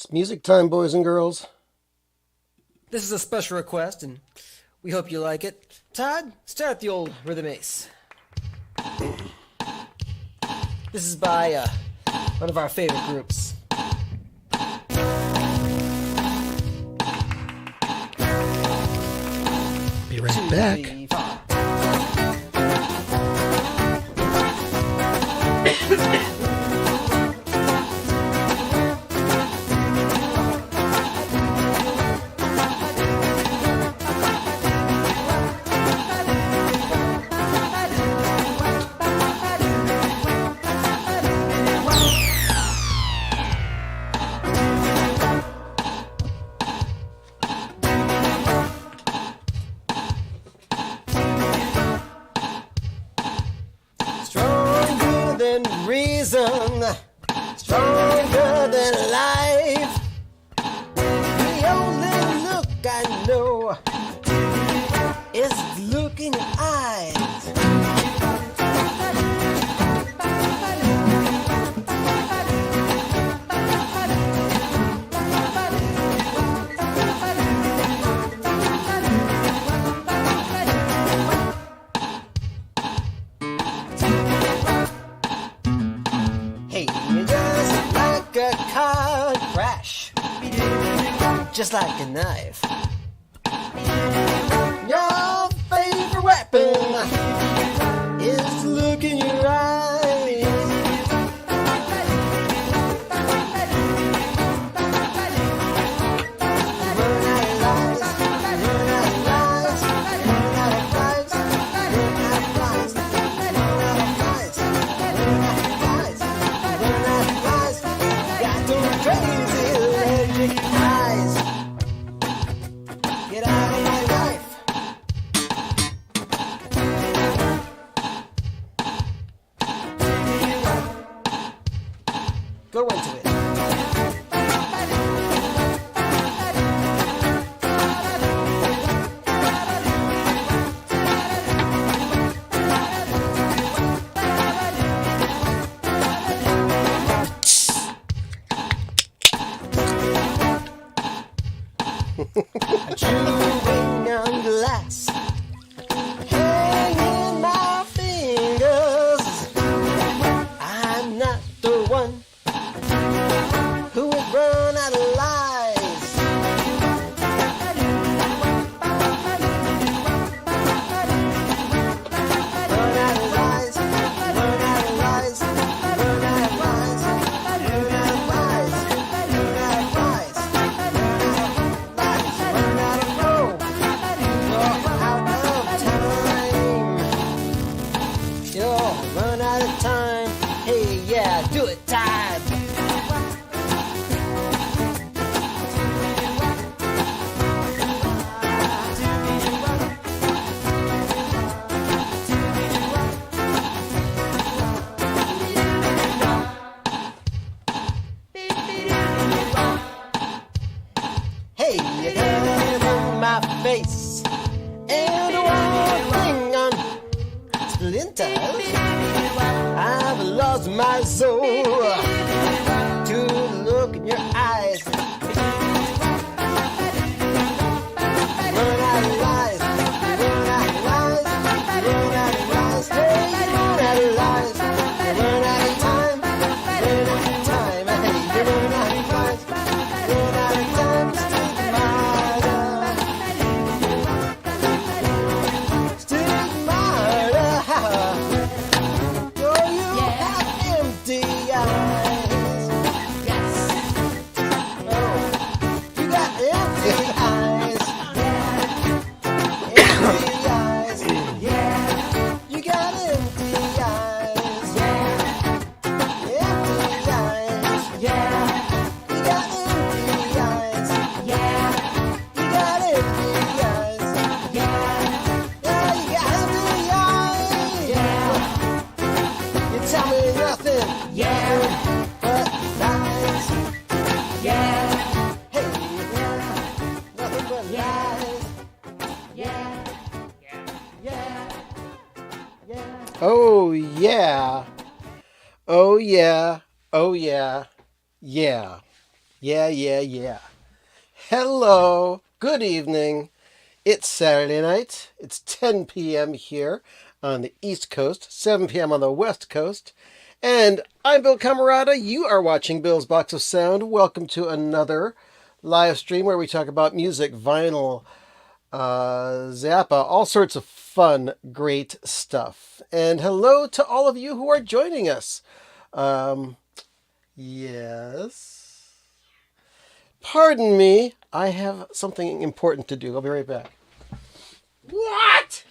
It's music time, boys and girls. This is a special request, and we hope you like it. Todd, start the old rhythm ace. This is by one of our favorite groups. Be right back. 2, 3, 4. Stronger than reason, stronger than life. The only look I know is the look in your eyes. Hey, you're just like a car crash, just like a knife. Your favorite weapon is the look in your eyes. Run out of lies, run out of lies, run out of lies, run out of lies, run out of lies, run out of lies, run out of lies. Got those crazy electric eyes. Get out of my life. Go into it. Chewing on glass, hanging my fingers. I'm not the one who would run out of lies. Run out of lies, run out of lies, run out of lies, run out of lies, run out of lies, run out of rope. You're out of time. You'll run out of time. Hey, yeah, do it, Todd. Hey, you got in my face, and one thing on splinters. I've lost my soul to the look in your eyes. Run out of lies, run out of lies, run out of lies. Hey, run out of lies, run out of time, run out of time. Hey, you run out of lies, run out of time. Stigmata, oh, you have empty eyes. Oh, you got empty eyes. Empty eyes. You got empty eyes. Empty eyes. You got empty eyes. You got empty eyes. Yeah, you got empty eyes. You tell me nothing. But lies. Hey, nothing but lies. Oh yeah. Oh yeah. Oh yeah. Yeah. Yeah. Hello. Good evening. It's Saturday night. It's 10 p.m. here on the East Coast, 7 p.m. on the West Coast. And I'm Bill Camarada. You are watching Bill's Box of Sound. Welcome to another live stream where we talk about music, vinyl, Zappa, all sorts of fun, great stuff. And hello to all of you who are joining us. Yes. Pardon me. I have something important to do. I'll be right back. What?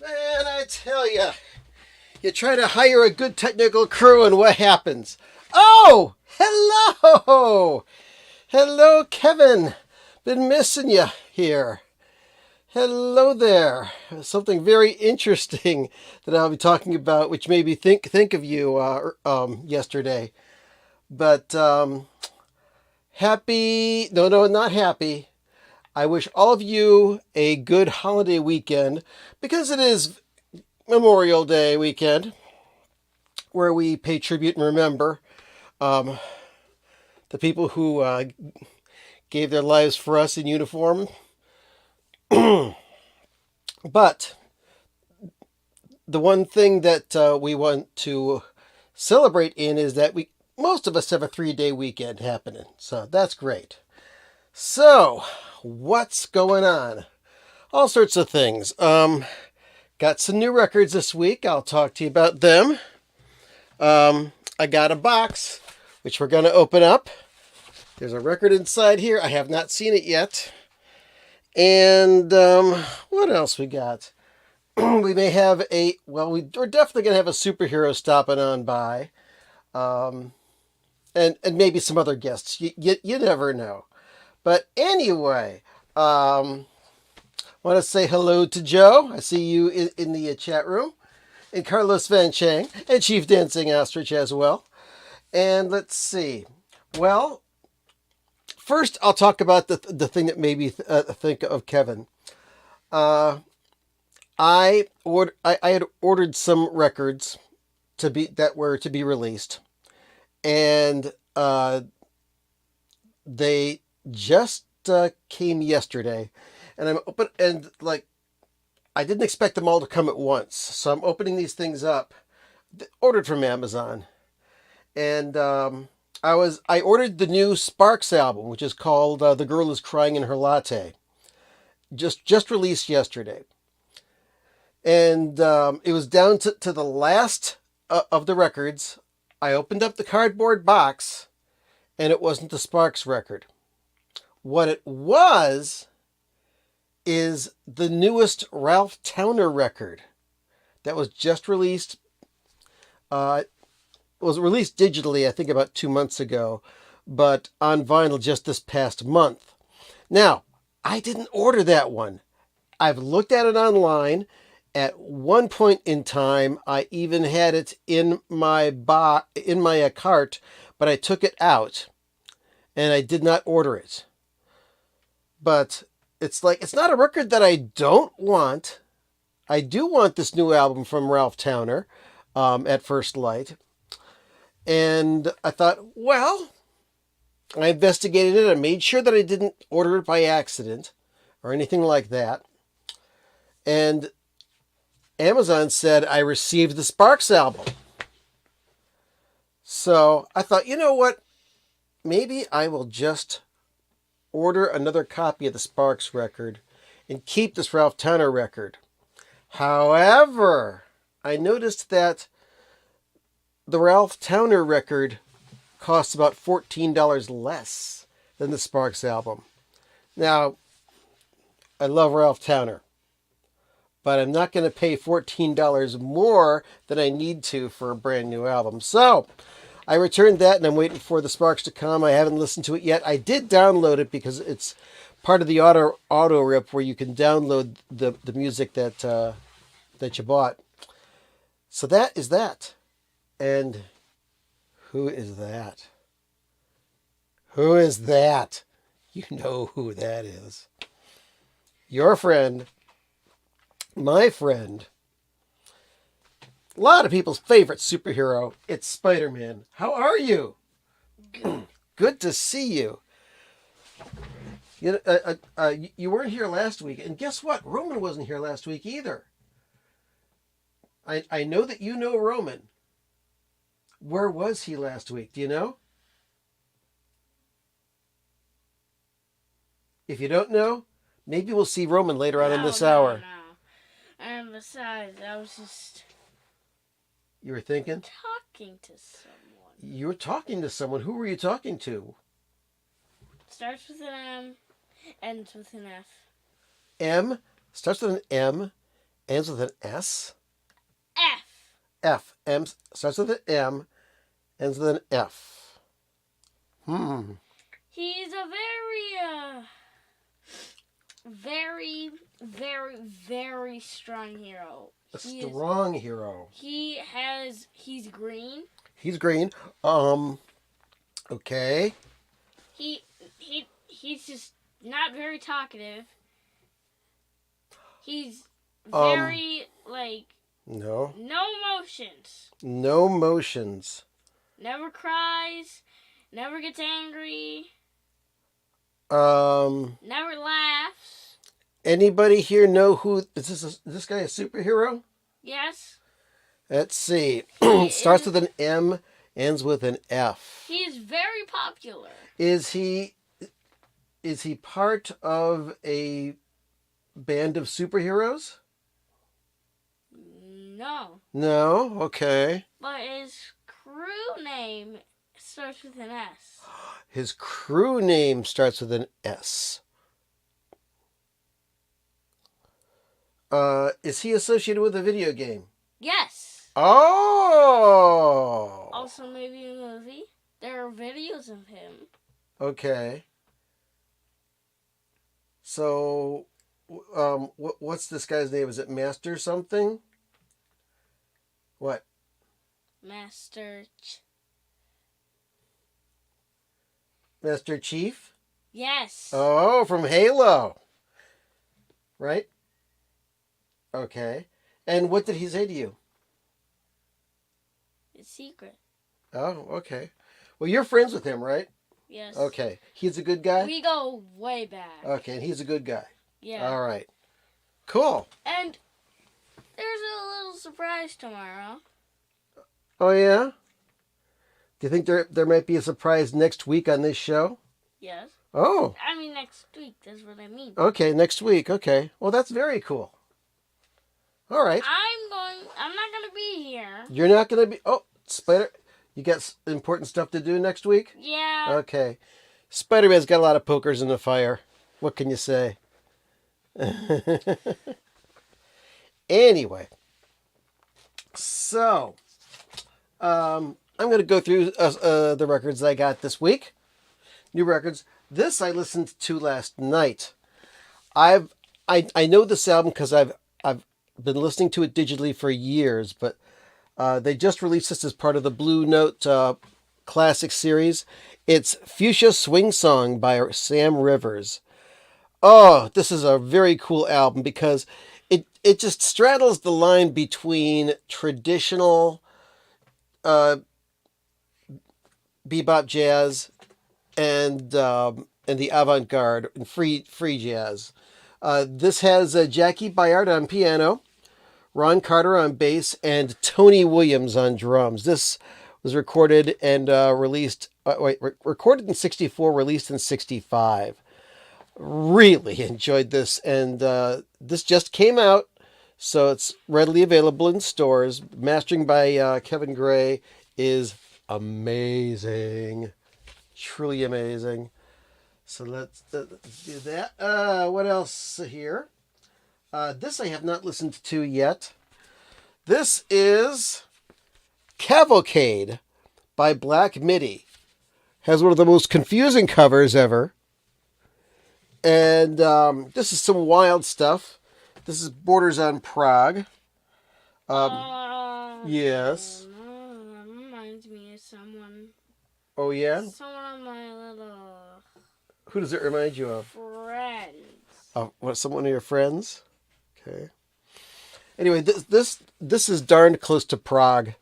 Man, I tell you, you try to hire a good technical crew and what happens? Oh, hello! Hello, Kevin. Been missing you here. Hello there. Something very interesting that I'll be talking about, which made me think of you yesterday. But happy? No, not happy. I wish all of you a good holiday weekend because it is Memorial Day weekend, where we pay tribute and remember the people who gave their lives for us in uniform. But the one thing that we want to celebrate in is that most of us have a 3-day weekend happening. So that's great. So, what's going on? All sorts of things. Got some new records this week. I'll talk to you about them. I got a box, which we're going to open up. There's a record inside here. I have not seen it yet. And what else we got? We may have we're definitely going to have a superhero stopping on by. And maybe some other guests. You never know. But anyway, want to say hello to Joe. I see you in the chat room. And Carlos Van Chang. And Chief Dancing Ostrich as well. And let's see. Well, first I'll talk about the thing that made me think of Kevin. I had ordered some records that were to be released. And they just came yesterday, and I'm open and I didn't expect them all to come at once, so I'm opening these things up. Ordered from Amazon, and I ordered the new Sparks album, which is called "The Girl Is Crying in Her Latte," just released yesterday, and it was down to the last of the records. I opened up the cardboard box, and it wasn't the Sparks record. What it is the newest Ralph Towner record that was just released. It was released digitally, I think, about 2 months ago, but on vinyl just this past month. Now, I didn't order that one. I've looked at it online. At one point in time, I even had it in my cart, but I took it out, and I did not order it. But it's not a record that I don't want. I do want this new album from Ralph Towner, At First Light. And I thought, well, I investigated it. I made sure that I didn't order it by accident or anything like that. And Amazon said I received the Sparks album. So I thought, you know what? Maybe I will just order another copy of the Sparks record and keep this Ralph Towner record. However, I noticed that the Ralph Towner record costs about $14 less than the Sparks album. Now, I love Ralph Towner, but I'm not going to pay $14 more than I need to for a brand new album. So, I returned that and I'm waiting for the Sparks to come. I haven't listened to it yet. I did download it because it's part of the auto rip where you can download the music that you bought. So that is that. And who is that? Who is that? You know who that is. Your friend, my friend, a lot of people's favorite superhero. It's Spider-Man. How are you? Good to see you. You weren't here last week, and guess what? Roman wasn't here last week either. I know that you know Roman. Where was he last week? Do you know? If you don't know, maybe we'll see Roman later on in this hour. No. And besides, I was just You were thinking? talking to someone. You were talking to someone. Who were you talking to? Starts with an M, ends with an F. M starts with an M, ends with an S. F. F. M starts with an M, ends with an F. He's a very strong hero. Strong hero. He's green. He's green. Okay. He's just not very talkative. He's very No. no emotions. No motions. Never cries. Never gets angry. Never laughs. Anybody here know who is this guy a superhero? Yes. Let's see. He Starts is- with an M, ends with an F. He is very popular. Is he part of a band of superheroes? No. No. Okay. But his crew name starts with an S. His crew name starts with an S. Is he associated with a video game? Yes. Oh. Also maybe a movie. There are videos of him. Okay. So, what's this guy's name? Is it Master something? What? Master Chief? Yes. Oh, from Halo. Right? Okay. And what did he say to you? It's secret. Oh, okay. Well, you're friends with him, right? Yes. Okay. He's a good guy? We go way back. Okay, and he's a good guy. Yeah. All right. Cool. And there's a little surprise tomorrow. Oh, yeah? Do you think there might be a surprise next week on this show? Yes. Oh, I mean next week, that's what I mean. okay, next week. Okay. Well, that's very cool. All right. I'm not gonna be here. You're not going to be... Oh, Spider... You got important stuff to do next week? Yeah. Okay. Spider-Man's got a lot of pokers in the fire. What can you say? Anyway. So, I'm going to go through the records I got this week. New records. This I listened to last night. I know this album because I've been listening to it digitally for years, but they just released this as part of the Blue Note classic series. It's Fuchsia Swing Song by Sam Rivers. Oh, this is a very cool album because it just straddles the line between traditional bebop jazz and the avant-garde and free jazz. This has Jackie Bayard on piano, Ron Carter on bass, and Tony Williams on drums. This was recorded and recorded in '64, released in '65. Really enjoyed this, and this just came out, so it's readily available in stores. Mastering by Kevin Gray is amazing, truly amazing. So let's do that. What else here? This I have not listened to yet. This is Cavalcade by Black Midi. Has one of the most confusing covers ever. And this is some wild stuff. This is borders on Prague. Yes. That reminds me of someone. Oh, yeah? Someone of my little Who does it remind you of? friends. What, someone of your friends? Okay. Anyway, this is darned close to Prague.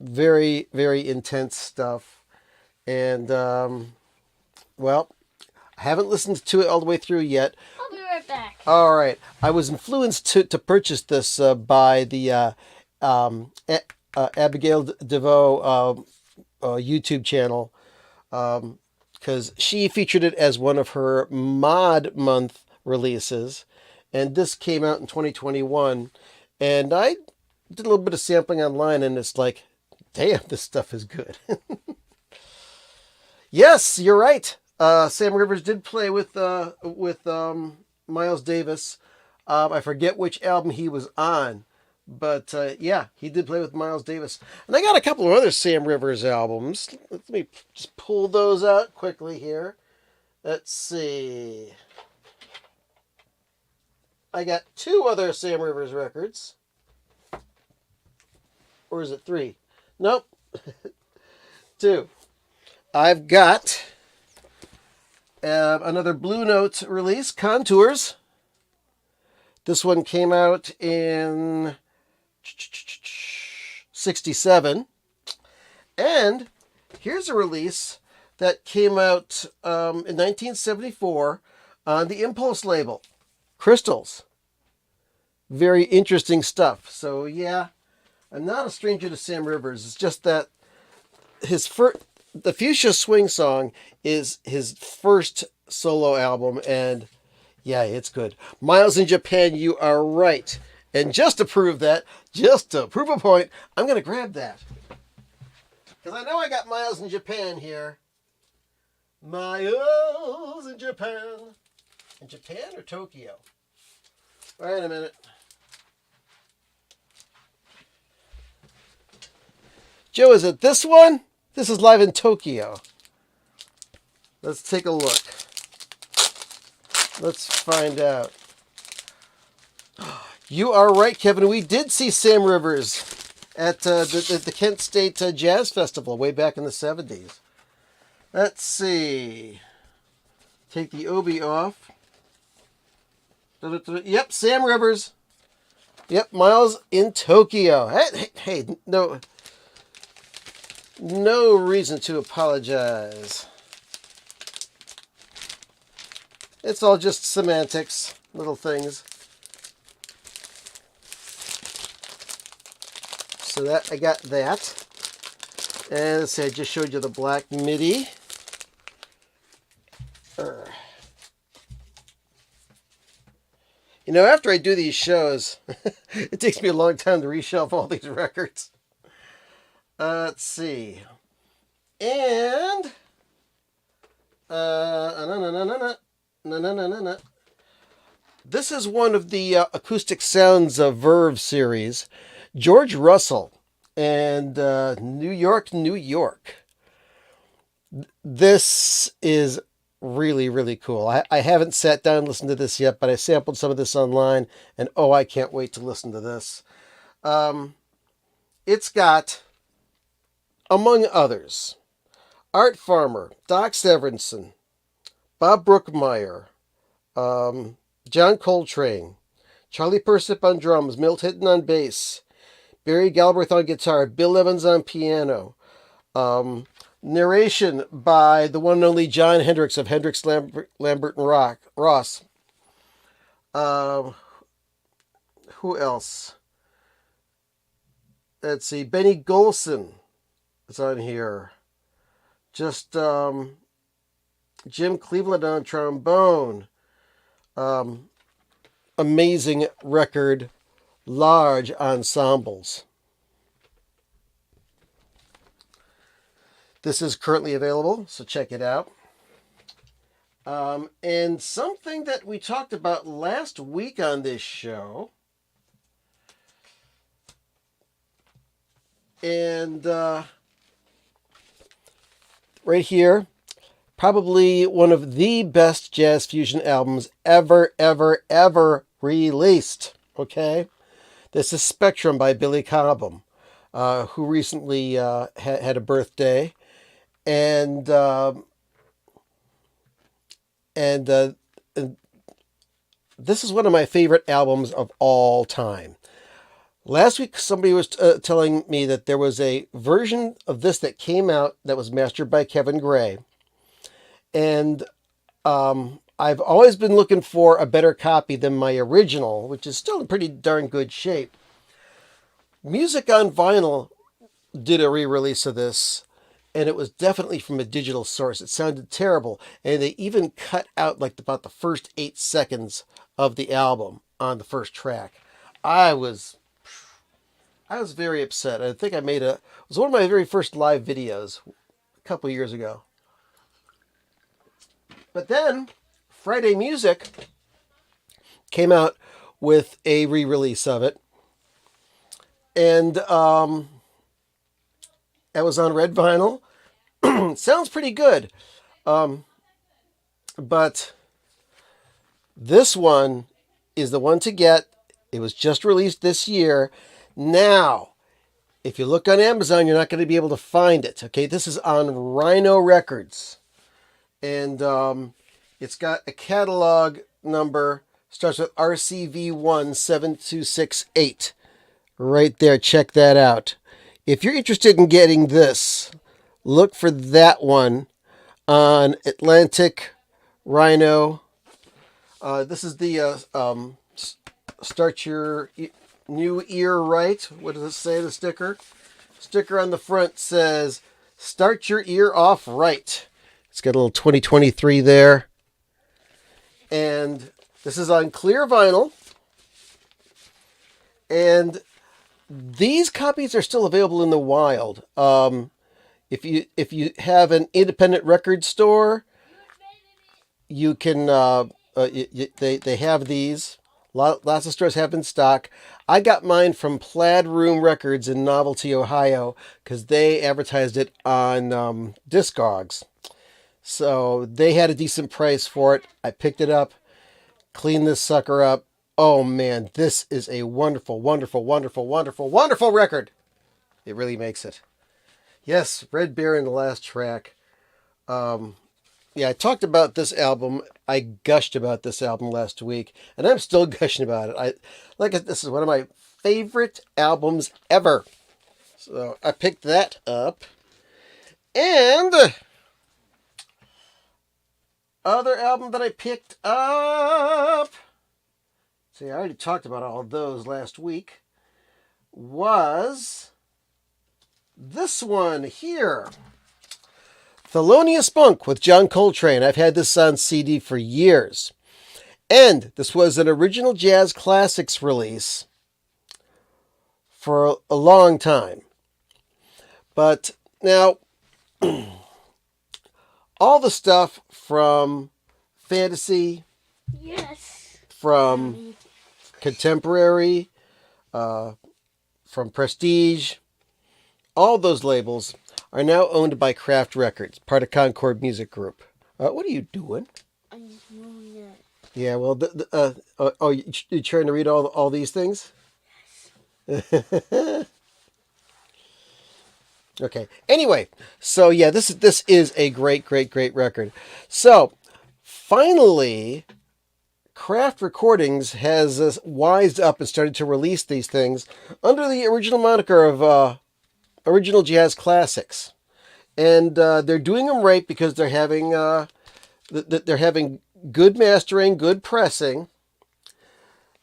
Very, very intense stuff. And, well, I haven't listened to it all the way through yet. I'll be right back. All right. I was influenced to purchase this by the Abigail DeVoe YouTube channel because she featured it as one of her Mod Month releases. And this came out in 2021. And I did a little bit of sampling online, and it's like, damn, this stuff is good. Yes, you're right. Sam Rivers did play with Miles Davis. I forget which album he was on, but yeah, he did play with Miles Davis. And I got a couple of other Sam Rivers albums. Let me just pull those out quickly here. Let's see. I got 2 other Sam Rivers records. Or is it 3? Nope. 2. I've got another Blue Note release, Contours. This one came out in 67. And here's a release that came out in 1974 on the Impulse label, Crystals. Very interesting stuff. So yeah, I'm not a stranger to Sam Rivers. It's just that the Fuchsia Swing Song is his first solo album, and yeah, it's good. Miles in Japan, you are right. And just to prove that, just to prove a point, I'm going to grab that. Because I know I got Miles in Japan here. Miles in Japan. In Japan or Tokyo? Wait a minute. Joe, is it this one? This is live in Tokyo. Let's take a look. Let's find out. You are right, Kevin. We did see Sam Rivers at the Kent State Jazz Festival way back in the 70s. Let's see. Take the Obi off. Yep, Sam Rivers. Yep, Miles in Tokyo. Hey, no reason to apologize. It's all just semantics, little things. So that I got that. And let's see, I just showed you the Black Midi. You know, after I do these shows, it takes me a long time to reshelve all these records. Let's see. And this is one of the Acoustic Sounds of Verve series. George Russell and New York, New York. This is really, really cool. I haven't sat down and listened to this yet, but I sampled some of this online, and oh, I can't wait to listen to this. It's got, among others, Art Farmer, Doc Severinsen, Bob Brookmeyer, John Coltrane, Charlie Persip on drums, Milt Hinton on bass, Barry Galbraith on guitar, Bill Evans on piano, narration by the one and only John Hendricks of Hendricks, Lambert, and Ross. Who else? Let's see, Benny Golson is on here. Just Jim Cleveland on trombone. Amazing record, large ensembles. This is currently available, so check it out. And something that we talked about last week on this show, and right here, probably one of the best jazz fusion albums ever released. Okay? This is Spectrum by Billy Cobham, who recently had a birthday. And this is one of my favorite albums of all time. Last week, somebody was telling me that there was a version of this that came out that was mastered by Kevin Gray. And I've always been looking for a better copy than my original, which is still in pretty darn good shape. Music on Vinyl did a re-release of this, and it was definitely from a digital source. It sounded terrible, and they even cut out like about the first 8 seconds of the album on the first track. I was very upset. I think it was one of my very first live videos a couple years ago. But then Friday Music came out with a re-release of it, and it was on red vinyl. Sounds pretty good, but this one is the one to get. It was just released this year. Now, if you look on Amazon, you're not going to be able to find it. Okay, this is on Rhino Records, and it's got a catalog number, starts with RCV17268. Right there, check that out. If you're interested in getting this, look for that one on Atlantic Rhino. This is the Start Your New Ear Right. What does it say, the sticker? Sticker on the front says, Start Your Ear Off Right. It's got a little 2023 there. And this is on clear vinyl. And these copies are still available in the wild. If you have an independent record store, you can they have these. Lots of stores have in stock. I got mine from Plaid Room Records in Novelty, Ohio, because they advertised it on Discogs. So they had a decent price for it. I picked it up, cleaned this sucker up. Oh man, this is a wonderful record. It really makes it. Yes, Red Bear in the last track. Yeah, I talked about this album. I gushed about this album last week, and I'm still gushing about it. This is one of my favorite albums ever. So I picked that up. And other album that I picked up, see, I already talked about all of those last week, was this one here. Thelonious Monk with John Coltrane. I've had this on CD for years. And this was an original Jazz Classics release for a long time. But now, all the stuff from fantasy, Yes. from contemporary, from prestige, all those labels are now owned by Kraft Records, part of Concord Music Group. What are you doing? I'm just moving it. Yeah, well, you trying to read all these things? Okay. Anyway, so yeah, this is a great record. So finally, Kraft Recordings has wised up and started to release these things under the original moniker of Original Jazz Classics, and they're doing them right because they're having good mastering, good pressing.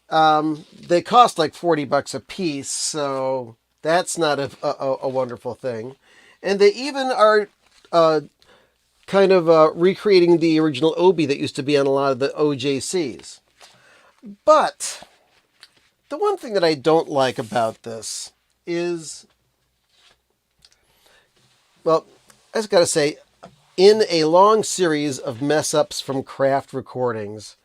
They cost like $40 a piece, so that's not a wonderful thing. And they even are kind of recreating the original Obi that used to be on a lot of the OJCs. But the one thing that I don't like about this is, well, I just got to say, in a long series of mess-ups from craft recordings,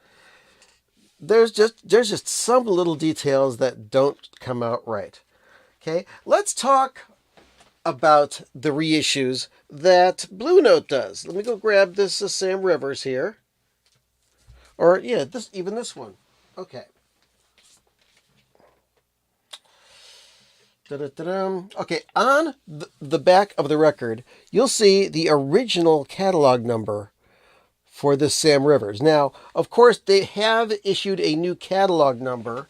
there's just some little details that don't come out right. Okay, let's talk about the reissues that Blue Note does. Let me go grab this Sam Rivers here. Or, yeah, this one. Okay. Da-da-da-dum. Okay, on the back of the record, you'll see the original catalog number for this Sam Rivers. Now, of course, they have issued a new catalog number.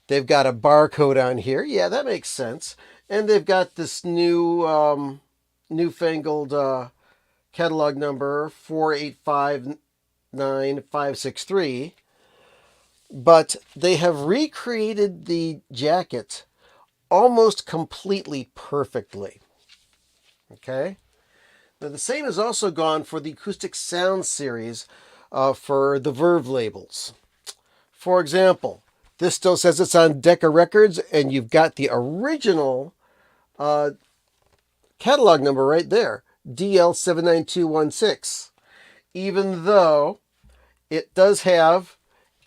They've got a barcode on here. Yeah, that makes sense. And they've got this new, newfangled catalog number 4859563. But they have recreated the jacket almost completely perfectly. Okay? Now, the same has also gone for the Acoustic Sound series for the Verve labels. For example, this still says it's on Decca Records, and you've got the original catalog number right there, DL79216, even though it does have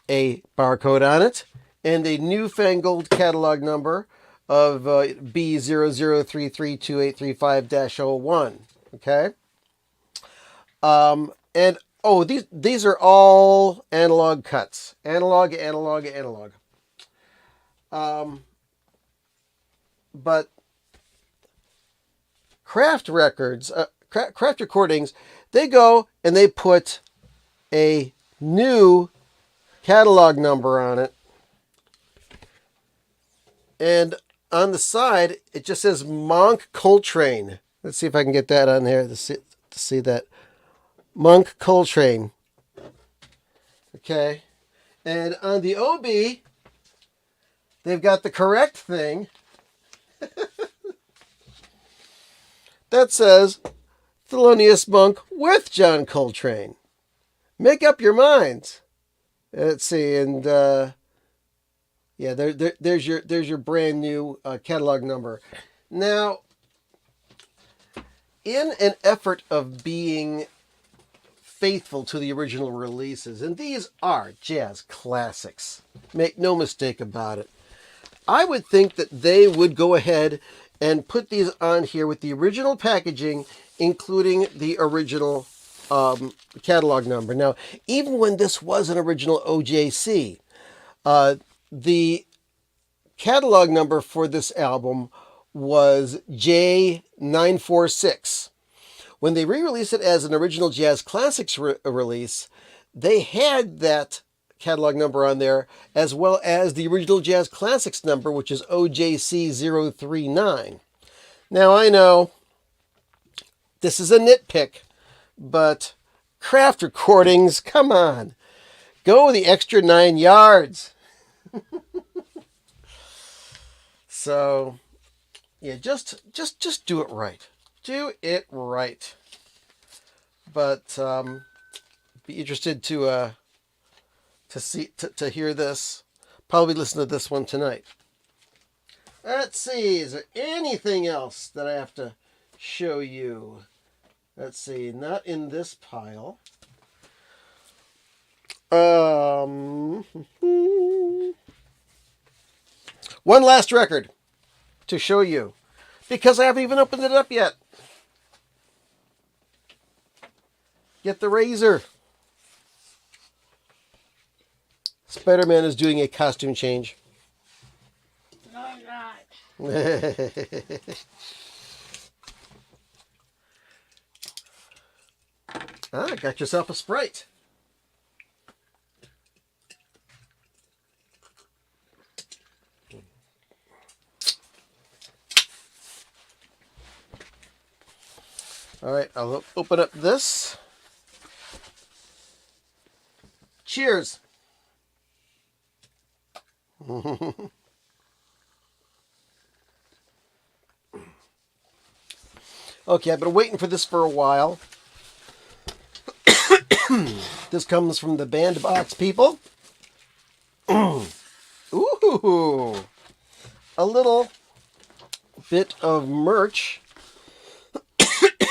a barcode on it and a newfangled catalog number of B00332835-01. Okay? And oh, these are all analog cuts. Analog. But Craft Records, Craft Recordings, they go and they put a new catalog number on it. And on the side, it just says Monk Coltrane. Let's see if I can get that on here to see that. Monk Coltrane. Okay. And on the OB, they've got the correct thing. That says Thelonious Monk with John Coltrane. Make up your minds. Let's see, and yeah, there's your brand new catalog number. Now, in an effort of being faithful to the original releases, and these are jazz classics, make no mistake about it, I would think that they would go ahead and put these on here with the original packaging, including the original catalog number. Now, even when this was an original OJC, the catalog number for this album was J946. When they re-released it as an original Jazz Classics release, they had that catalog number on there, as well as the original Jazz Classics number, which is OJC039. Now, I know this is a nitpick, but Craft Recordings, come on. Go the extra 9 yards. So, yeah, just do it right. Do it right. But be interested to hear this. Probably listen to this one tonight. Let's see. Is there anything else that I have to show you? Let's see. Not in this pile. One last record to show you, because I haven't even opened it up yet. Get the razor. Spider-Man is doing a costume change. No, I'm not. Got yourself a Sprite. All right, I'll open up this. Cheers. Okay, I've been waiting for this for a while. This comes from the Bandbox people. Ooh, a little bit of merch.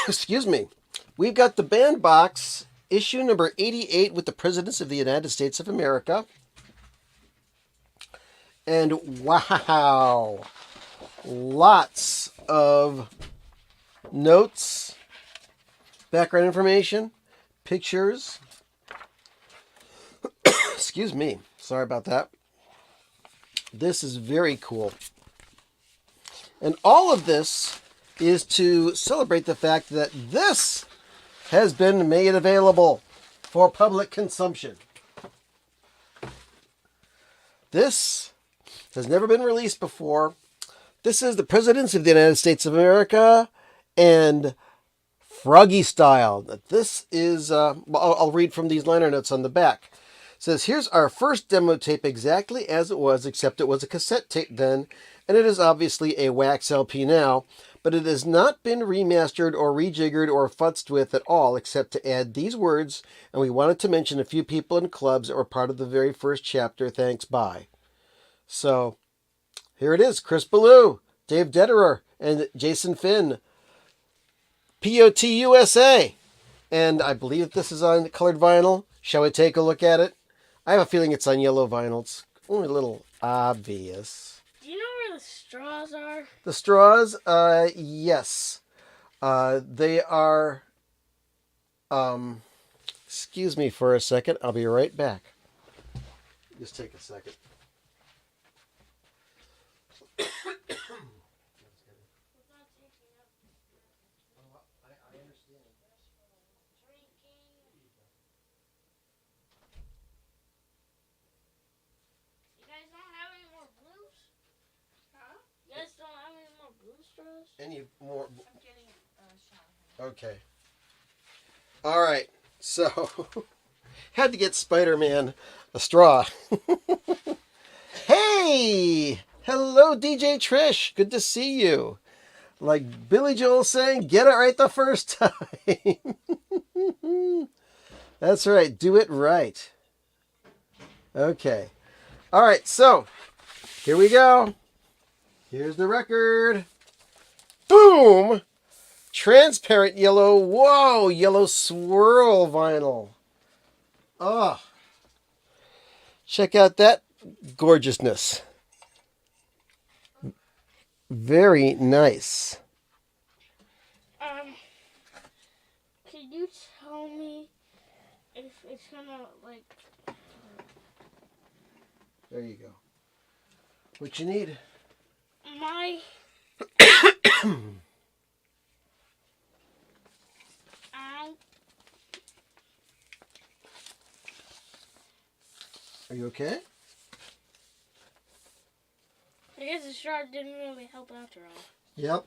Excuse me. We've got the Bandbox issue number 88 with the Presidents of the United States of America. And wow, lots of notes, background information, pictures. Excuse me. Sorry about that. This is very cool. And all of this is to celebrate the fact that this has been made available for public consumption. This has never been released before. This is the Presidents of the United States of America and Froggy Style. This is, I'll read from these liner notes on the back. It says, here's our first demo tape exactly as it was, except it was a cassette tape then, and it is obviously a wax LP now, but it has not been remastered or rejiggered or futzed with at all, except to add these words, and we wanted to mention a few people and clubs that were part of the very first chapter. Thanks, bye. So, here it is. Chris Ballou, Dave Detterer, and Jason Finn. POT USA. And I believe this is on colored vinyl. Shall we take a look at it? I have a feeling it's on yellow vinyl. It's only a little obvious. Do you know where the straws are? The straws, yes. They are, excuse me for a second. I'll be right back. Just take a second. Any more? I'm getting a shot. Okay. All right. So, had to get Spider-Man a straw. Hey! Hello, DJ Trish. Good to see you. Like Billy Joel saying, get it right the first time. That's right. Do it right. Okay. All right. So, here we go. Here's the record. Boom! Transparent yellow. Whoa! Yellow swirl vinyl. Oh. Check out that gorgeousness. Very nice. Can you tell me if it's gonna, like... There you go. What you need? My... Are you okay? I guess the straw didn't really help after all. Yep.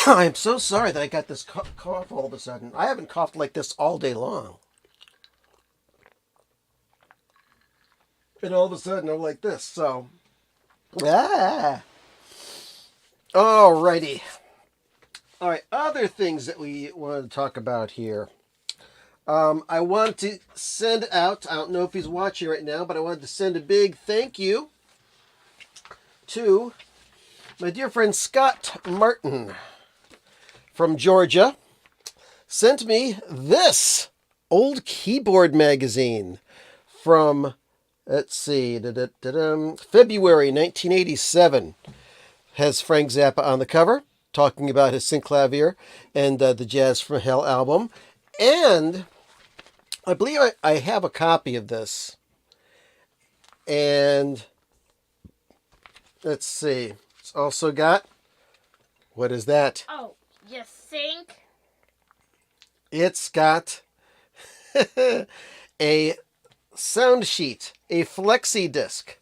I'm so sorry that I got this cough all of a sudden. I haven't coughed like this all day long. And all of a sudden I'm like this, so... Ah! Alrighty. Alright, other things that we wanted to talk about here. I want to send out, I don't know if he's watching right now, but I wanted to send a big thank you to my dear friend Scott Martin from Georgia. Sent me this old keyboard magazine from, let's see, February 1987. Has Frank Zappa on the cover, talking about his synclavier and the Jazz from Hell album. And I believe I have a copy of this. And let's see. It's also got, what is that? Oh, you think? It's got a sound sheet, a flexi disc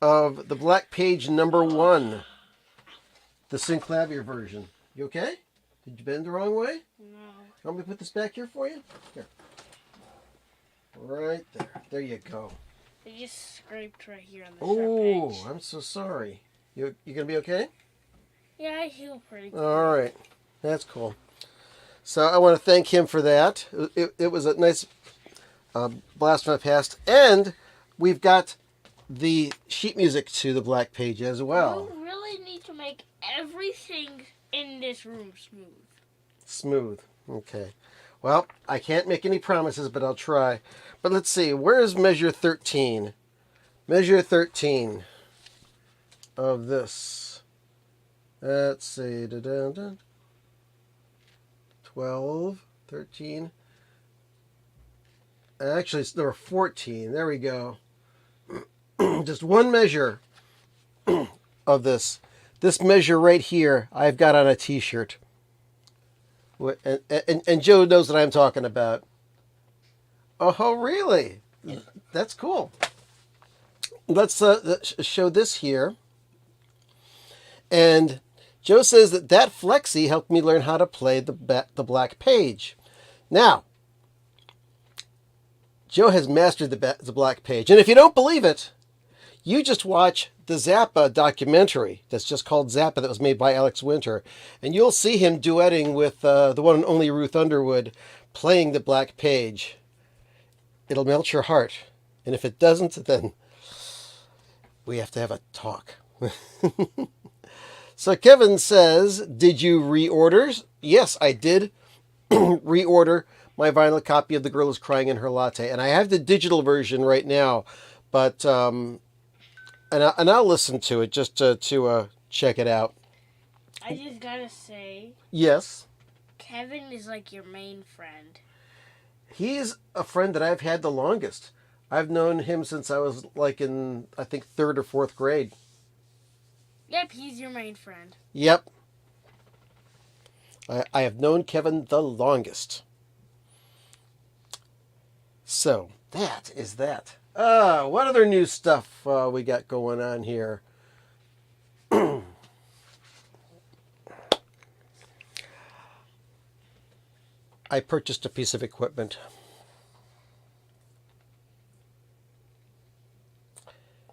of the Black Page #1, the synclavier version. You okay? Did you bend the wrong way? No. Want me to put this back here for you? Here. Right there. There you go. It just scraped right here on the Oh, sharp edge. I'm so sorry. You gonna be okay? Yeah, I heal pretty good. All right. That's cool. So I want to thank him for that. It was a nice blast from the past. And we've got the sheet music to the Black Page as well. You really need to make everything in this room smooth. Smooth. Okay. Well, I can't make any promises, but I'll try. But let's see. Where is measure 13? Measure 13 of this. Let's see. 12, 13. Actually, it's number 14. There we go. Just one measure of this. This measure right here, I've got on a t-shirt. And Joe knows what I'm talking about. Oh, really? That's cool. Let's show this here. And Joe says that flexi helped me learn how to play the Black Page. Now, Joe has mastered the Black Page. And if you don't believe it, you just watch the Zappa documentary that's just called Zappa that was made by Alex Winter. And you'll see him duetting with the one and only Ruth Underwood playing the Black Page. It'll melt your heart. And if it doesn't, then we have to have a talk. So Kevin says, did you reorder? Yes, I did reorder my vinyl copy of The Girl Is Crying in Her Latte. And I have the digital version right now. But, and I'll listen to it just to check it out. I just gotta say, Yes. Kevin is like your main friend. He's a friend that I've had the longest. I've known him since I was like in, I think, 3rd or 4th grade. Yep, he's your main friend. Yep. I have known Kevin the longest. So, that is that. What other new stuff we got going on here? I purchased a piece of equipment.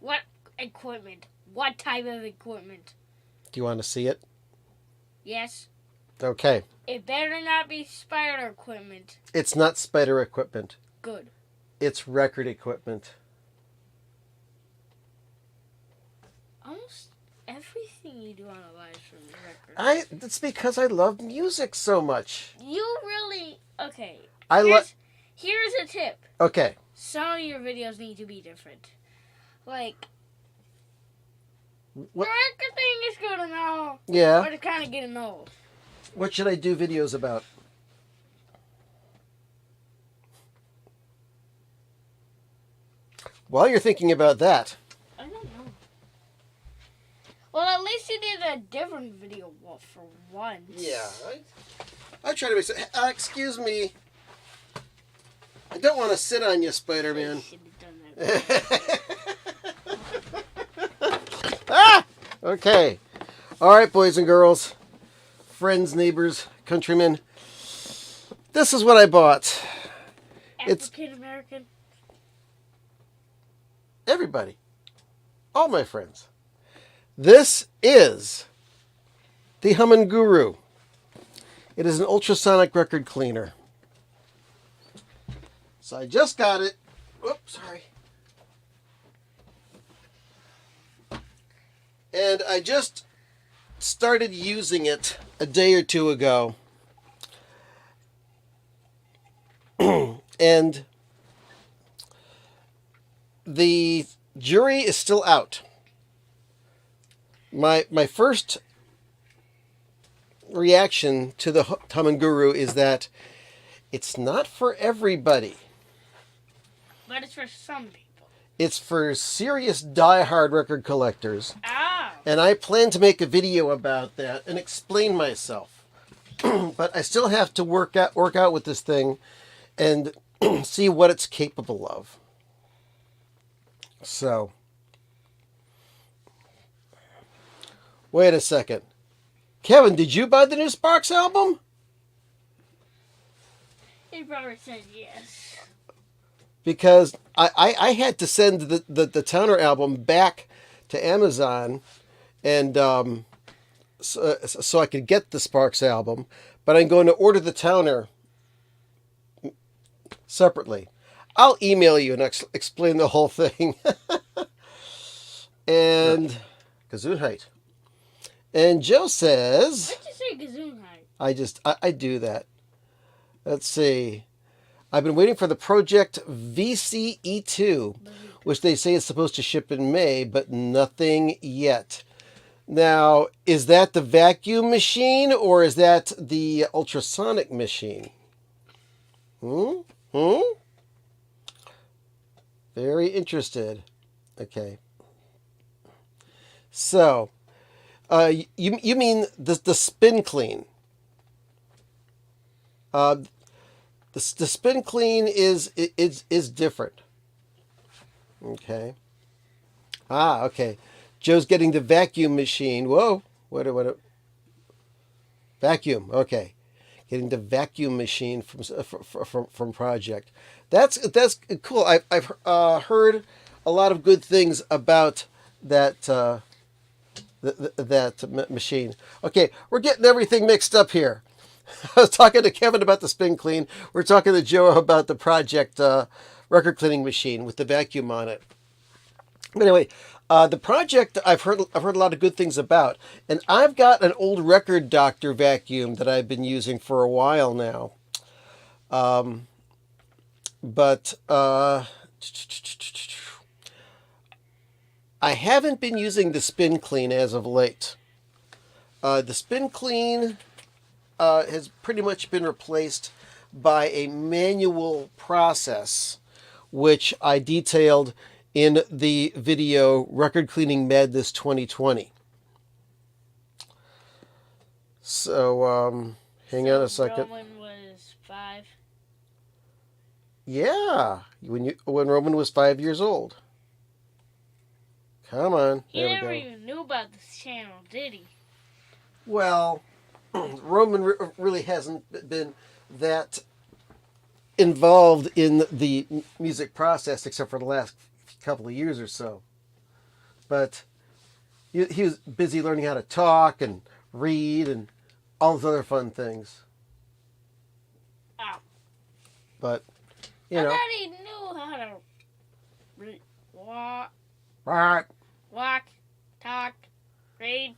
What equipment? What type of equipment? Do you want to see it? Yes. Okay. It better not be spider equipment. It's not spider equipment. Good. It's record equipment. Almost everything you do on a live stream is record. That's because I love music so much. You really... Okay. Here's a tip. Okay. Some of your videos need to be different. Like... What? The record thing is good and all. Yeah. But it's kind of getting old. What should I do videos about? While you're thinking about that. I don't know. Well, at least you did a different video for once. Yeah. I try to make sense. Excuse me. I don't want to sit on you, Spider-Man. Should have done that. Ah! Okay. All right, boys and girls, friends, neighbors, countrymen. This is what I bought. It's African American. everybody. All my friends. This is the Hummin' Guru. It is an ultrasonic record cleaner. So I just got it. Whoops, sorry. And I just started using it a day or two ago. And the jury is still out. My first reaction to the Hummin' Guru is that it's not for everybody. But it's for some people. It's for serious die-hard record collectors. Oh. And I plan to make a video about that and explain myself. But I still have to work out with this thing and see what it's capable of. So, wait a second. Kevin, did you buy the new Sparks album? He probably said yes. Because I had to send the Towner album back to Amazon and so I could get the Sparks album, but I'm going to order the Towner separately. I'll email you and explain the whole thing. And Gesundheit. And Joe says, Why'd you say Gesundheit? I do that. Let's see. I've been waiting for the Project VCE2, which they say is supposed to ship in May, but nothing yet. Now, is that the vacuum machine or is that the ultrasonic machine? Very interested. Okay. So, you mean the spin clean? The spin clean is different. Okay. Okay. Joe's getting the vacuum machine. Whoa. What? Vacuum. Okay. Getting the vacuum machine from Project. That's cool. I've heard a lot of good things about that that machine. Okay, we're getting everything mixed up here. I was talking to Kevin about the spin clean. We're talking to Joe about the Project record cleaning machine with the vacuum on it. But anyway, the Project I've heard a lot of good things about, and I've got an old Record Doctor vacuum that I've been using for a while now. But I haven't been using the spin clean as of late. The spin clean has pretty much been replaced by a manual process, which I detailed in the video Record Cleaning Madness 2020. So, hang on a second. Roman was 5. Yeah, when Roman was 5 years old. Come on, He there we never go. even knew about this channel, did he? Well, Roman really hasn't been that involved in the music process except for the last couple of years or so. But he was busy learning how to talk and read and all those other fun things. Oh. But, I thought he knew how to walk, talk, read.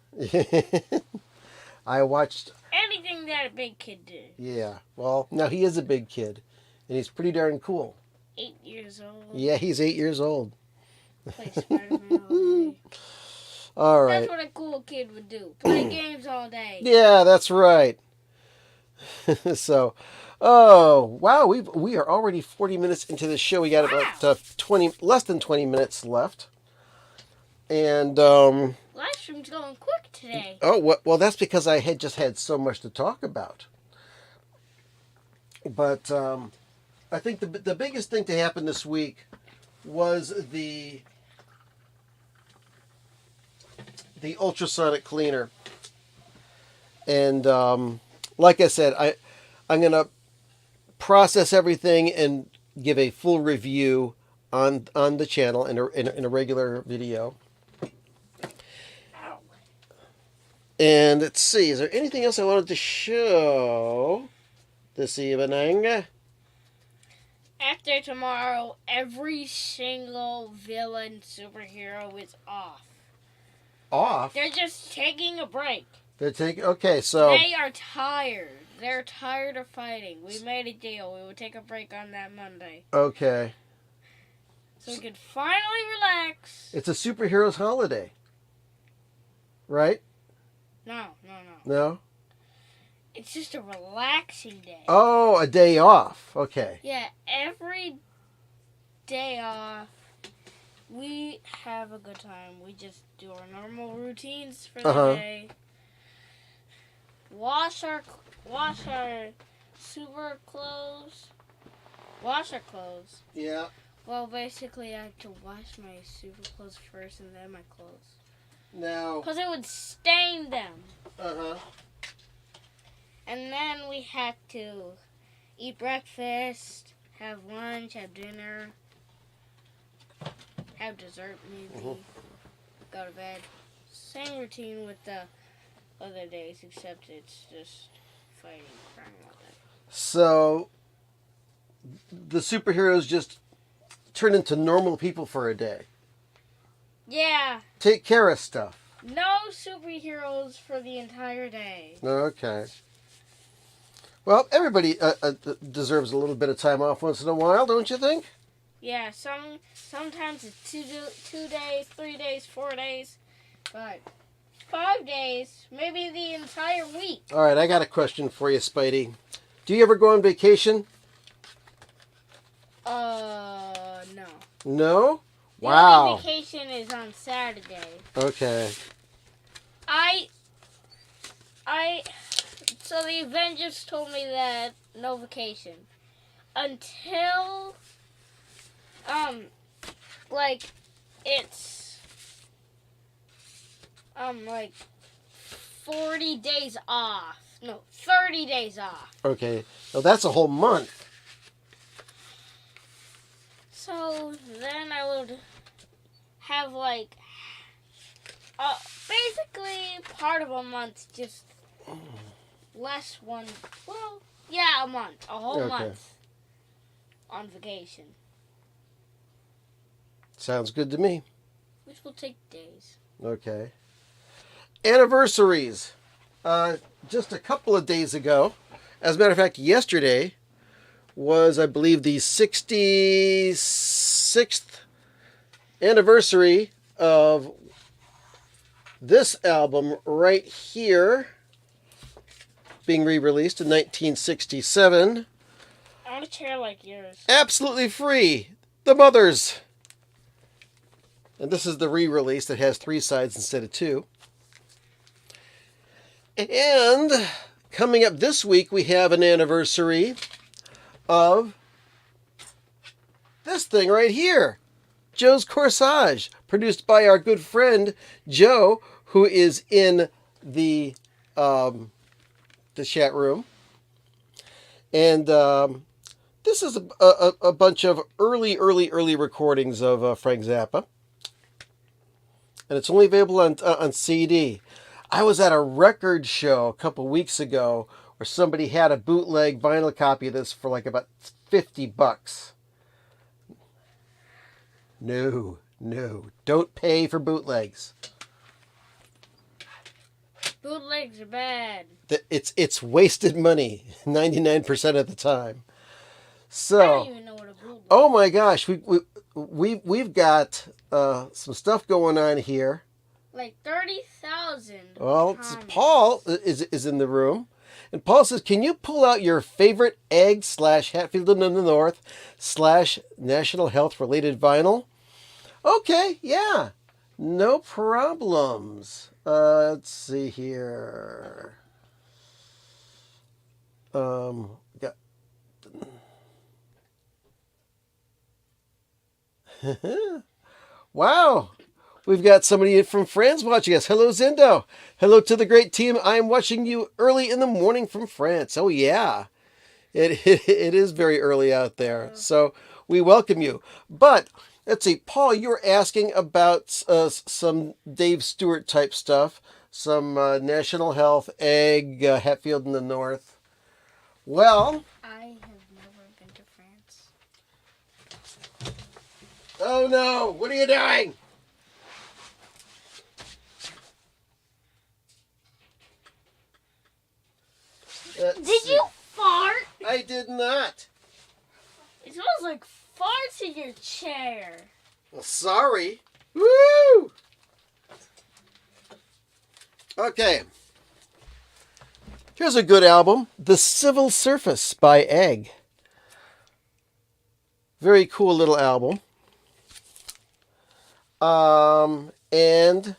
I watched... Anything that a big kid did. Yeah, well, now he is a big kid, and he's pretty darn cool. 8 years old. Yeah, he's 8 years old. Play Spider-Man all day. All right. That's what a cool kid would do. Play games all day. Yeah, that's right. So, oh wow, we are already 40 minutes into the show. We got about less than 20 minutes left, and Livestream's going quick today. oh well, that's because I had just had so much to talk about. But I think the biggest thing to happen this week was the ultrasonic cleaner, and like I said, I'm gonna process everything and give a full review on the channel in a regular video. And let's see, is there anything else I wanted to show this evening? After tomorrow, every single villain superhero is off. Off? They're just taking a break. They're taking... Okay, so... They are tired. They're tired of fighting. We made a deal. We would take a break on that Monday. Okay. So we could finally relax. It's a superhero's holiday. Right? No. No? It's just a relaxing day. Oh, a day off. Okay. Yeah, every day off, we have a good time. We just do our normal routines for the day. Wash our super clothes. Wash our clothes. Yeah. Well, basically, I have to wash my super clothes first and then my clothes. Now... Because it would stain them. Uh-huh. And then we had to eat breakfast, have lunch, have dinner, have dessert maybe, go to bed. Same routine with the other days, except it's just fighting crime all day. So the superheroes just turn into normal people for a day. Yeah, Take care of stuff. no superheroes for the entire day. Okay. Well, everybody deserves a little bit of time off once in a while, don't you think? Yeah, sometimes it's 2 days, 3 days, 4 days, but 5 days, maybe the entire week. All right, I got a question for you, Spidey. Do you ever go on vacation? No. No? The Wow. only vacation is on Saturday. Okay. So the Avengers told me that no vacation until, it's, like 40 days off. No, 30 days off. Okay. Well, that's a whole month. So then I would have basically part of a month, just less one. Well, yeah, a month, a whole Okay. month on vacation, Sounds good to me. which will take days. Okay. Anniversaries. Just a couple of days ago, as a matter of fact, yesterday was, I believe, the 66th anniversary of this album right here, being re-released in 1967. I want a chair like yours. Absolutely free. The Mothers. And this is the re-release that has 3 sides instead of 2. And coming up this week, we have an anniversary of this thing right here. Joe's Corsage, produced by our good friend Joe, who is in the chat room. And this is a bunch of early recordings of Frank Zappa. And it's only available on CD. I was at a record show a couple weeks ago where somebody had a bootleg vinyl copy of this for like about $50. No, don't pay for bootlegs. Bootlegs are bad. It's wasted money 99% of the time. I So, don't even know what a bootleg. oh my gosh, we've got some stuff going on here. Like 30,000. Well, comments. Paul is in the room, and Paul says, "Can you pull out your favorite egg / Hatfield in the North / National Health related vinyl?" Okay, yeah, no problems. Let's see here. Got. Wow. We've got somebody from France watching us. Hello, Zindo. Hello to the great team. I am watching you early in the morning from France. Oh, yeah. It is very early out there. So we welcome you. But let's see. Paul, you were asking about some Dave Stewart type stuff. Some National Health, Egg, Hatfield in the North. Well. I have never been to France. Oh, no. What are you doing? Did you fart? I did not. It smells like farts in your chair. Well, sorry. Woo! Okay. Here's a good album, The Civil Surface by Egg. Very cool little album. And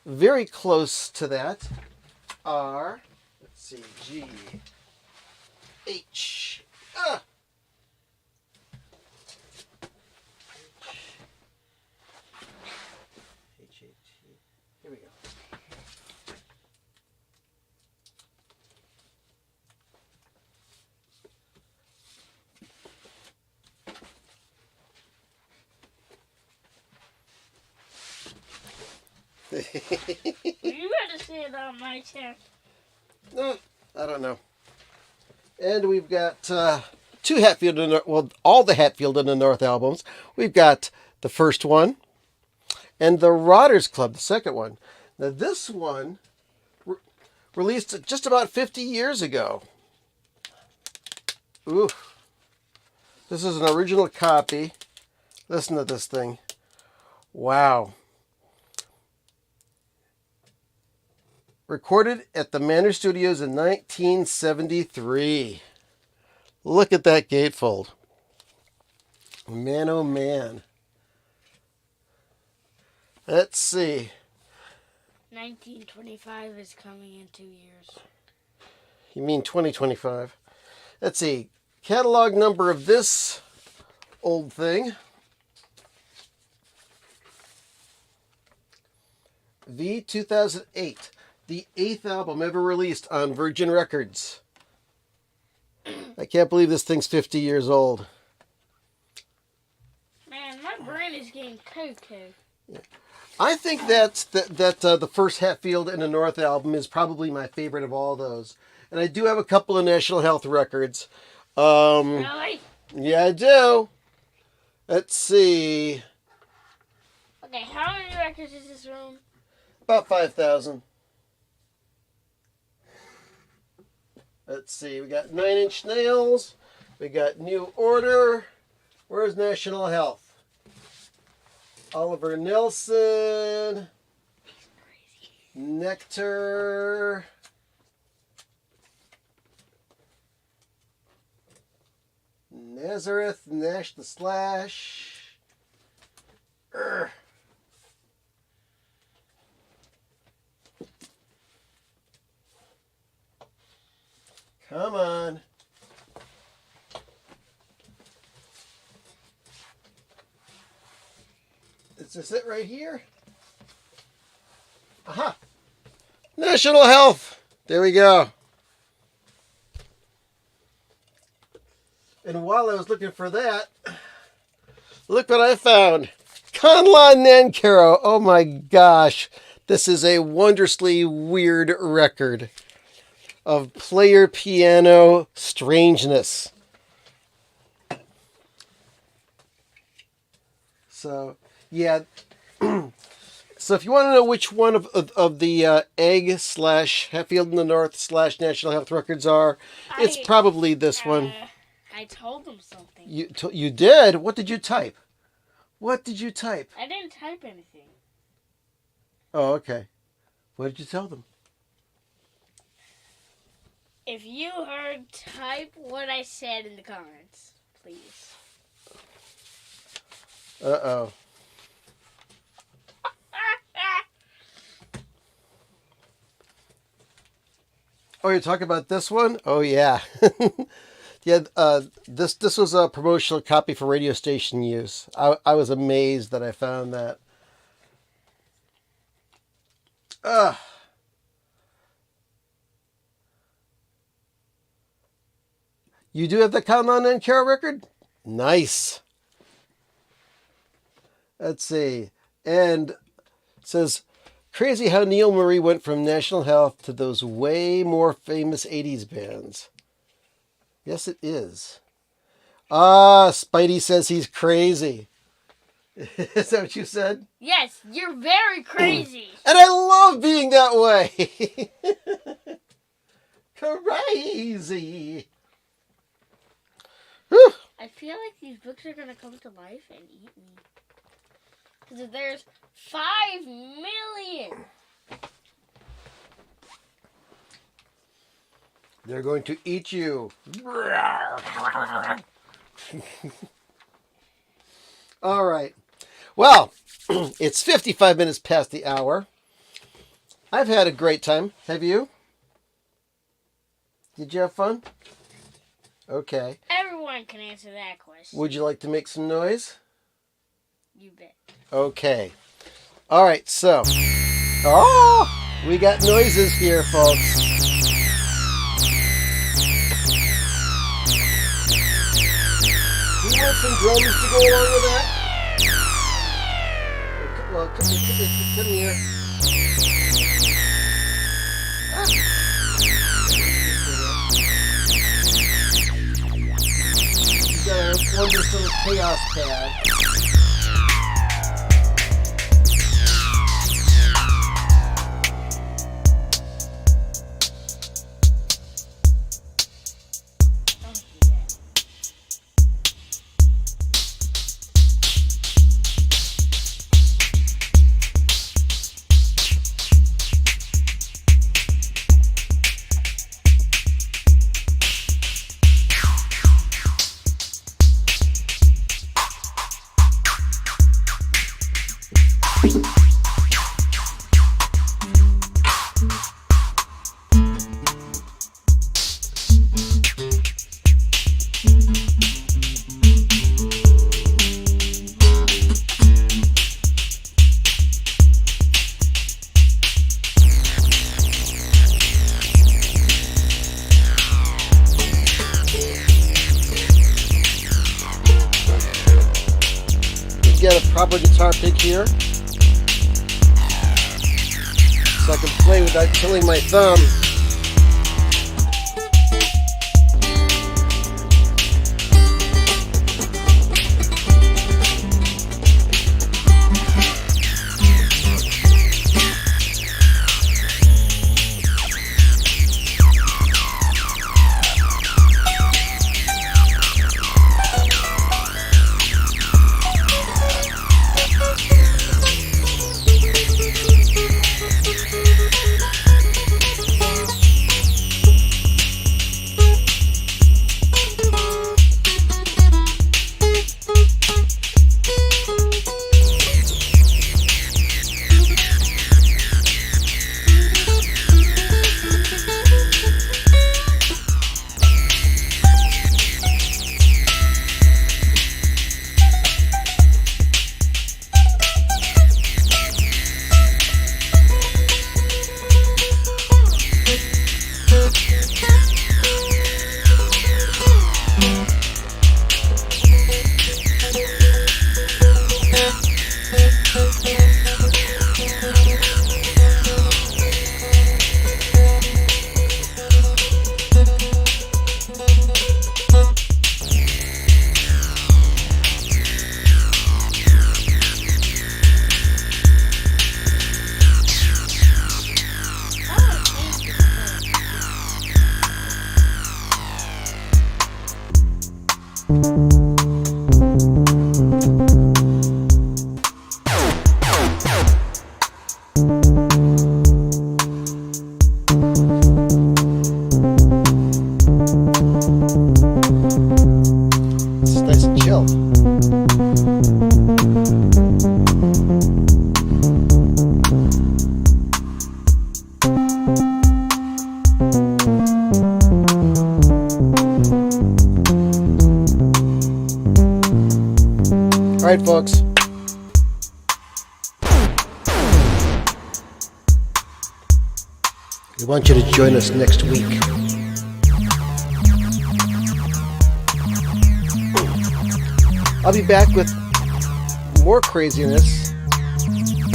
very close to that are, let's see, G, H, Here we go. You to see it on my channel. I don't know. And we've got two Hatfield, all the Hatfield in the North albums. We've got the first one and the Rotters Club, the second one. Now this one released just about 50 years ago. Ooh. This is an original copy. Listen to this thing. Wow. Recorded at the Manor Studios in 1973. Look at that gatefold. Man, oh man. Let's see. 1925 is coming in 2 years. You mean 2025? Let's see. Catalog number of this old thing. V2008. The 8th album ever released on Virgin Records. I can't believe this thing's 50 years old. Man, my brain is getting cuckoo. I think that the first Hatfield in the North album is probably my favorite of all those. And I do have a couple of National Health records. Really? Yeah, I do. Let's see. Okay, how many records is this room? About 5,000. Let's see. We got 9 Inch Nails. We got New Order. Where's National Health? Oliver Nelson. Nectar. Nazareth. Nash the Slash. Urgh. Come on. Is this it right here? Aha! National Health! There we go. And while I was looking for that, look what I found. Conlon Nancaro. Oh my gosh. This is a wondrously weird record of player piano strangeness. So, yeah. So if you want to know which one of the Egg / Hatfield in the North / National Health records are, it's probably this one. I told them something. You did? What did you type? What did you type? I didn't type anything. Oh, okay. What did you tell them? If you heard, type what I said in the comments, please. Uh-oh. Oh, you're talking about this one? Oh, yeah. Yeah, this was a promotional copy for radio station use. I was amazed that I found that. You do have the Conlon Nancaro record? Nice. Let's see. And it says, crazy how Neil Murray went from National Health to those way more famous 80s bands. Yes, it is. Spidey says he's crazy. Is that what you said? Yes, you're very crazy. And I love being that way. Crazy. Whew. I feel like these books are going to come to life and eat me. Because there's 5 million. They're going to eat you. All right. Well, it's 55 minutes past the hour. I've had a great time. Have you? Did you have fun? Okay. Everyone can answer that question. Would you like to make some noise? You bet. Okay. All right, so. Oh! We got noises here, folks. Do you want some drums to go along with that? Well, come here. We've got our wondrous little chaos pad. Get a proper guitar pick here so I can play without killing my thumb. It's nice and chill. All right, folks. We want you to join us next week. I'll be back with more craziness,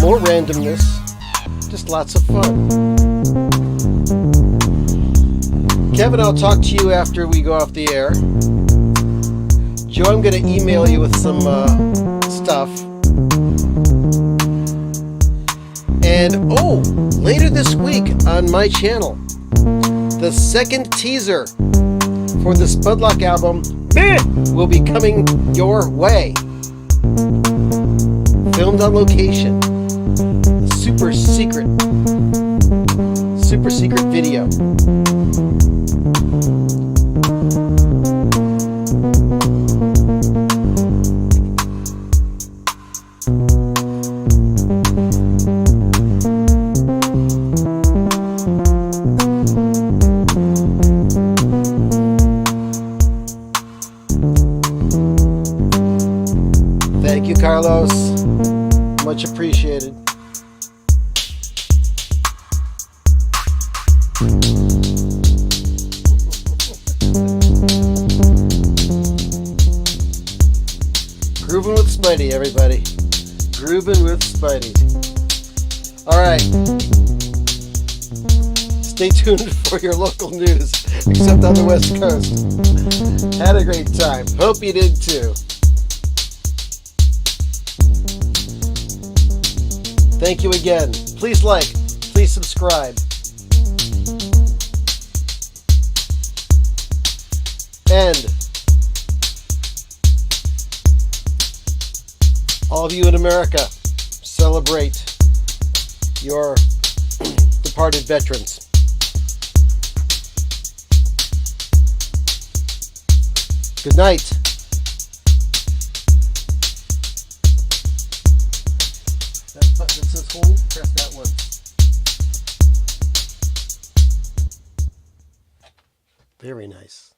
more randomness, just lots of fun. Kevin, I'll talk to you after we go off the air. Joe, I'm going to email you with some stuff. And later this week on my channel, the second teaser for the Spudlock album will be coming your way. Filmed on location. A super secret video. Thank you, Carlos. Much appreciated. Grooving with Spidey, everybody. Grooving with Spidey. All right. stay tuned for your local news, except on the West Coast. Had a great time. Hope you did too. Thank you again. Please like, please subscribe. And all of you in America, celebrate your departed veterans. Good night. That button that says hold, press that one. Very nice.